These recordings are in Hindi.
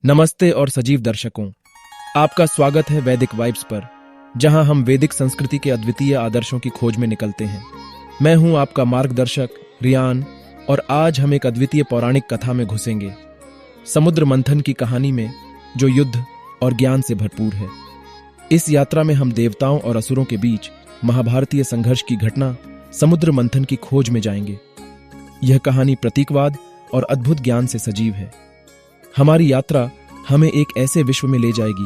नमस्ते और सजीव दर्शकों, आपका स्वागत है वैदिक वाइब्स पर, जहां हम वैदिक संस्कृति के अद्वितीय आदर्शों की खोज में निकलते हैं। मैं हूं आपका मार्गदर्शक रियान और आज हम एक अद्वितीय पौराणिक कथा में घुसेंगे, समुद्र मंथन की कहानी में, जो युद्ध और ज्ञान से भरपूर है। इस यात्रा में हम देवताओं और असुरों के बीच महाभारतीय संघर्ष की घटना समुद्र मंथन की खोज में जाएंगे। यह कहानी प्रतीकवाद और अद्भुत ज्ञान से सजीव है। हमारी यात्रा हमें एक ऐसे विश्व में ले जाएगी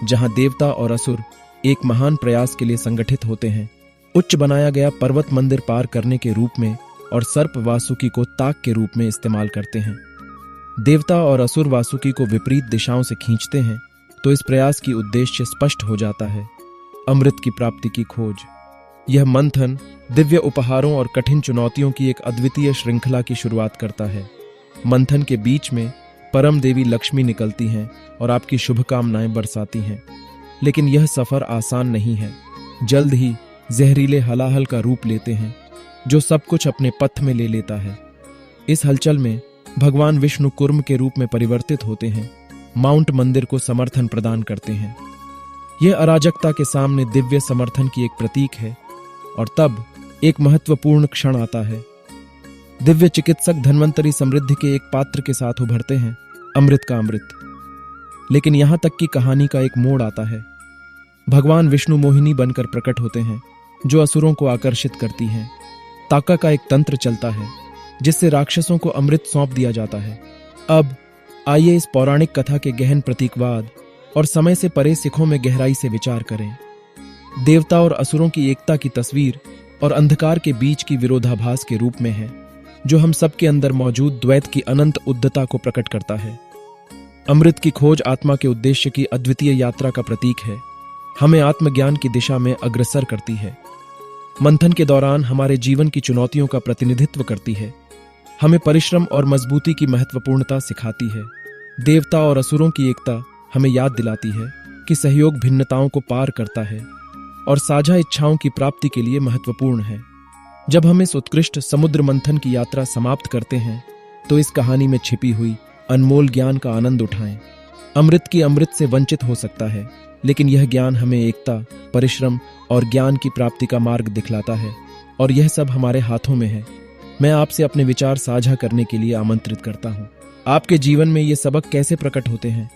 जहां देवता और असुर एक महान प्रयास के लिए संगठित होते हैं, उच्च बनाया गया पर्वत मंदिर पार करने के रूप में और सर्प वासुकी को ताक के रूप में इस्तेमाल करते हैं। देवता और असुर वासुकी को विपरीत दिशाओं से खींचते हैं, तो इस प्रयास की उद्देश्य स्पष्ट हो जाता है, अमृत की प्राप्ति की खोज। यह मंथन दिव्य उपहारों और कठिन चुनौतियों की एक अद्वितीय श्रृंखला की शुरुआत करता है। मंथन के बीच में परम देवी लक्ष्मी निकलती हैं और आपकी शुभकामनाएं बरसाती हैं। लेकिन यह सफर आसान नहीं है। जल्द ही जहरीले हलाहल का रूप लेते हैं, जो सब कुछ अपने पथ में ले लेता है। इस हलचल में भगवान विष्णु कुर्म के रूप में परिवर्तित होते हैं, माउंट मंदिर को समर्थन प्रदान करते हैं। यह अराजकता के सामने दिव्य समर्थन की एक प्रतीक है। और तब एक महत्वपूर्ण क्षण आता है। दिव्य चिकित्सक धन्वंतरी समृद्धि के एक पात्र के साथ उभरते हैं, अमृत का अमृत। लेकिन यहां तक कि कहानी का एक मोड़ आता है। भगवान विष्णु मोहिनी बनकर प्रकट होते हैं, जो असुरों को आकर्षित करती हैं। ताका का एक तंत्र चलता है, जिससे राक्षसों को अमृत सौंप दिया जाता है। अब आइए इस पौराणिक कथा के गहन प्रतीकवाद और समय से परे सिखों में गहराई से विचार करें। देवता और असुरों की एकता की तस्वीर और अंधकार के बीच की विरोधाभास के रूप में है, जो हम सबके अंदर मौजूद द्वैत की अनंत उद्धता को प्रकट करता है। अमृत की खोज आत्मा के उद्देश्य की अद्वितीय यात्रा का प्रतीक है, हमें आत्मज्ञान की दिशा में अग्रसर करती है। मंथन के दौरान हमारे जीवन की चुनौतियों का प्रतिनिधित्व करती है, हमें परिश्रम और मजबूती की महत्वपूर्णता सिखाती है। देवता और असुरों की एकता हमें याद दिलाती है कि सहयोग भिन्नताओं को पार करता है और साझा इच्छाओं की प्राप्ति के लिए महत्वपूर्ण है। जब हम इस उत्कृष्ट समुद्र मंथन की यात्रा समाप्त करते हैं, तो इस कहानी में छिपी हुई अनमोल ज्ञान का आनंद उठाएं। अमृत से वंचित हो सकता है, लेकिन यह ज्ञान हमें एकता, परिश्रम और ज्ञान की प्राप्ति का मार्ग दिखलाता है, और यह सब हमारे हाथों में है। मैं आपसे अपने विचार साझा करने के लिए आमंत्रित करता हूँ। आपके जीवन में ये सबक कैसे प्रकट होते हैं,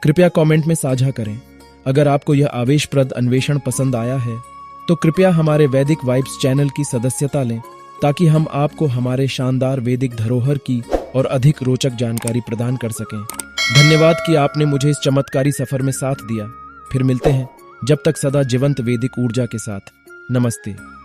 कृपया कमेंट में साझा करें। अगर आपको यह आवेशप्रद अन्वेषण पसंद आया है, तो कृपया हमारे वैदिक वाइब्स चैनल की सदस्यता लें, ताकि हम आपको हमारे शानदार वैदिक धरोहर की और अधिक रोचक जानकारी प्रदान कर सकें। धन्यवाद कि आपने मुझे इस चमत्कारी सफर में साथ दिया। फिर मिलते हैं, जब तक सदा जीवंत वैदिक ऊर्जा के साथ। नमस्ते।